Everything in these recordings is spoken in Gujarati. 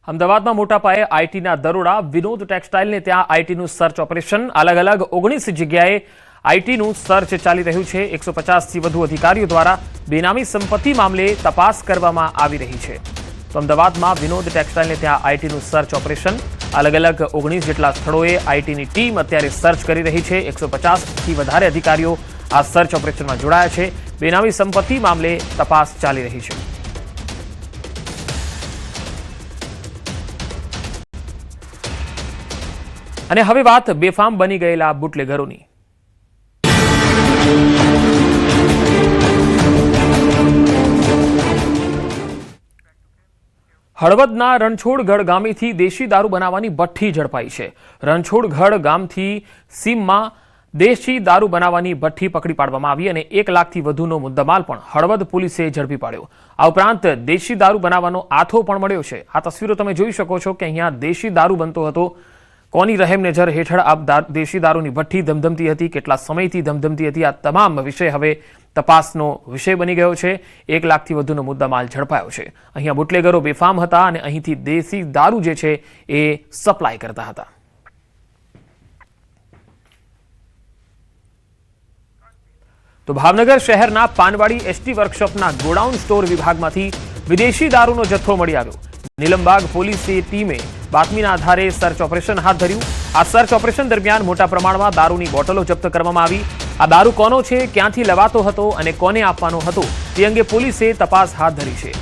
અમદાવાદમાં મોટા પાયે આઈટીના દરોડા, વિનોદ ટેક્સટાઇલને ત્યાં આઈટીનું સર્ચ ઓપરેશન, અલગ અલગ 19 જગ્યાએ આઈટીનું સર્ચ ચાલી રહ્યું છે। 150થી વધુ અધિકારીઓ દ્વારા બેનામી સંપત્તિ મામલે તપાસ કરવામાં આવી રહી છે। તો અમદાવાદમાં વિનોદ ટેક્સટાઇલને ત્યાં આઈટીનું સર્ચ ઓપરેશન, અલગ અલગ 19 જેટલા સ્થળોએ આઈટીની ટીમ અત્યારે સર્ચ કરી રહી છે। 150થી વધારે અધિકારીઓ આ સર્ચ ઓપરેશનમાં જોડાયા છે। બેનામી સંપત્તિ મામલે તપાસ ચાલી રહી છે। અને હવે વાત બેફામ બની ગયેલા બુટલેગરોની। હળવદના રણછોડગઢ ગામેથી દેશી દારૂ બનાવવાની ભઠ્ઠી ઝડપાઈ છે। રણછોડગઢ ગામથી સીમમાં દેશી દારૂ બનાવવાની ભઠ્ઠી પકડી પાડવામાં આવી અને 1 લાખથી વધુનો મુદ્દામાલ પણ હળવદ પોલીસે ઝડપી પાડ્યો। આ ઉપરાંત દેશી દારૂ બનાવવાનો આથો પણ મળ્યો છે। આ તસવીરો તમે જોઈ શકો છો કે અહીંયા દેશી દારૂ બનતો હતો। કોની રહેમ નજર હેઠળ આ દેશી દારૂની ભઠ્ઠી ધમધમતી હતી, કેટલા સમયથી ધમધમતી હતી, આ તમામ વિષય હવે તપાસનો વિષય બની ગયો છે। 1 લાખથી વધુનો મુદ્દામાલ ઝડપાયો છે। અહીંયા બુટલેગરો બેફામ હતા અને અહીંથી દેશી દારૂ જે છે એ સપ્લાય કરતા હતા। તો ભાવનગર શહેરના પાનવાડી એસટી વર્કશોપના ગોડાઉન સ્ટોર વિભાગમાંથી વિદેશી દારૂનો જથ્થો મળી આવ્યો। નીલમબાગ પોલીસની ટીમે બાતમીના આધારે સર્ચ ઓપરેશન હાથ ધર્યું। આ સર્ચ ઓપરેશન દરમિયાન મોટા પ્રમાણમાં દારૂની બોટલો જપ્ત કરવામાં આવી। આ દારૂ કોનો છે, ક્યાંથી લવાતો હતો અને કોને આપવાનો હતો તે અંગે પોલીસે તપાસ હાથ ધરી છે।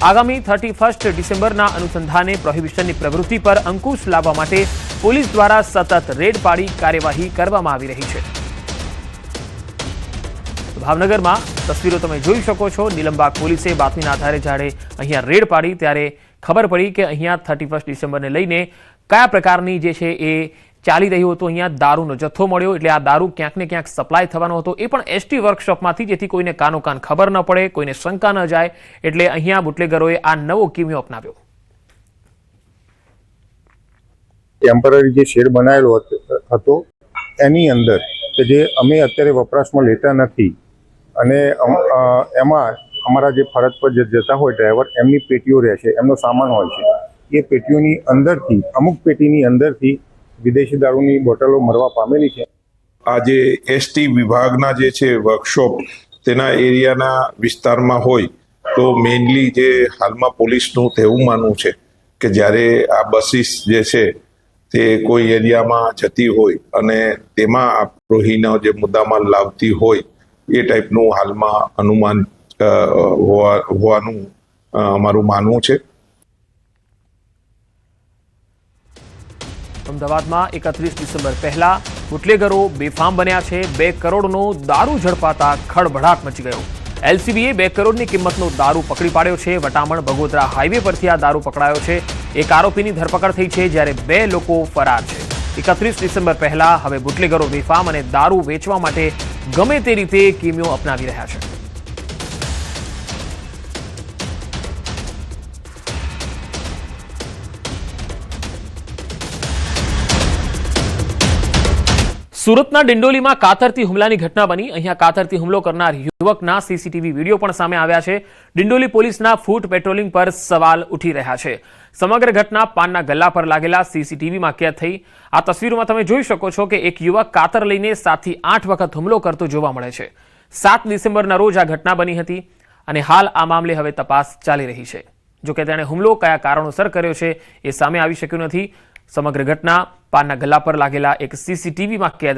આગામી 31 ડિસેમ્બરના અનુસંધાને પ્રોહિબિશનની પ્રવૃત્તિ પર અંકુશ લાવવા માટે પોલીસ દ્વારા સતત રેડ પાડી કાર્યવાહી કરવામાં આવી રહી છે। ભાવનગરમાં તસવીરો તમે જોઈ શકો છો। નીલમબાગ પોલીસે બાતમીના આધારે જ્યારે અહીંયા રેડ પાડી ત્યારે ખબર પડી કે અહીંયા 31 ડિસેમ્બરને લઈને કયા પ્રકારની જે છે એ ચાલી રહ્યું હતું। અહીંયા દારૂનો જથ્થો મળ્યો, એટલે આ દારૂ ક્યાંક ને ક્યાંક સપ્લાય થવાનો હતો, એ પણ એસટી વર્કશોપમાંથી, જેથી કોઈને કાનોકાન ખબર ન પડે, કોઈને શંકા ન જાય, એટલે અહીંયા બુટલેગરોએ આ નવો કિમિયો અપનાવ્યો। ટેમ્પરરી જે શેડ બનાવેલો હતો એની અંદર કે જે અમે અત્યારે વપરાશમાં લેતા નથી અને એમાં અમારા જે ફરજ પર જતા હોય ડ્રાઈવર, એમની પેટીઓ રહે છે, એમનો સામાન હોય છે, એ પેટીઓની અંદરથી, અમુક પેટીની અંદરથી વિદેશી દારૂની બોટલો મળવા પામેલી છે। આ જે એસટી વિભાગના જે છે વર્કશોપ તેના એરિયાના વિસ્તારમાં હોય તો મેઇનલી જે હાલમાં પોલીસનું તેવું માનવું છે કે જ્યારે આ બસીસ જે છે તે કોઈ એરિયામાં જતી હોય અને તેમાં આ પ્રોહીનો જે મુદ્દામાલ લાવતી હોય એ ટાઈપનું હાલમાં અનુમાન હોવાનું અમારું માનવું છે। અમદાવાદમાં 31 ડિસેમ્બર પહેલા બુટલેગરો બેફામ બન્યા છે। 2 કરોડનો દારૂ ઝડપાતા ખળભળાટ મચી ગયો। એલસીબીએ 2 કરોડની કિંમતનો દારૂ પકડી પાડ્યો છે। વટામણ બગોદરા હાઈવે પરથી આ દારૂ પકડાયો છે। એક આરોપીની ધરપકડ થઈ છે, જ્યારે 2 લોકો ફરાર છે। 31 ડિસેમ્બર પહેલા હવે બુટલેગરો બેફામ અને દારૂ વેચવા માટે ગમે તે રીતે કિમિયો અપનાવી રહ્યા છે। સુરતના ડિંડોલીમાં કાતરથી હુમલાની ઘટના બની। અહીંયા કાતરથી હુમલો કરનાર યુવકના સીસીટીવી વિડીયો પણ સામે આવ્યા છે। ડિંડોલી પોલીસના ફૂટ પેટ્રોલિંગ પર સવાલ ઉઠી રહ્યા છે। સમગ્ર ઘટના પાનના ગલ્લા પર લાગેલા સીસીટીવીમાં કેદ થઈ। આ તસવીરોમાં તમે જોઈ શકો છો કે એક યુવક કાતર લઈને 7 થી 8 વખત હુમલો કરતો જોવા મળે છે। 7 ડિસેમ્બરના રોજ આ ઘટના બની હતી અને હાલ આ મામલે હવે તપાસ ચાલી રહી છે। જોકે તેણે હુમલો કયા કારણોસર કર્યો છે એ સામે આવી શક્યું નથી। સમગ્ર ઘટના પાનના ગલ્લા પર લાગેલા એક સીસીટીવીમાં કેદ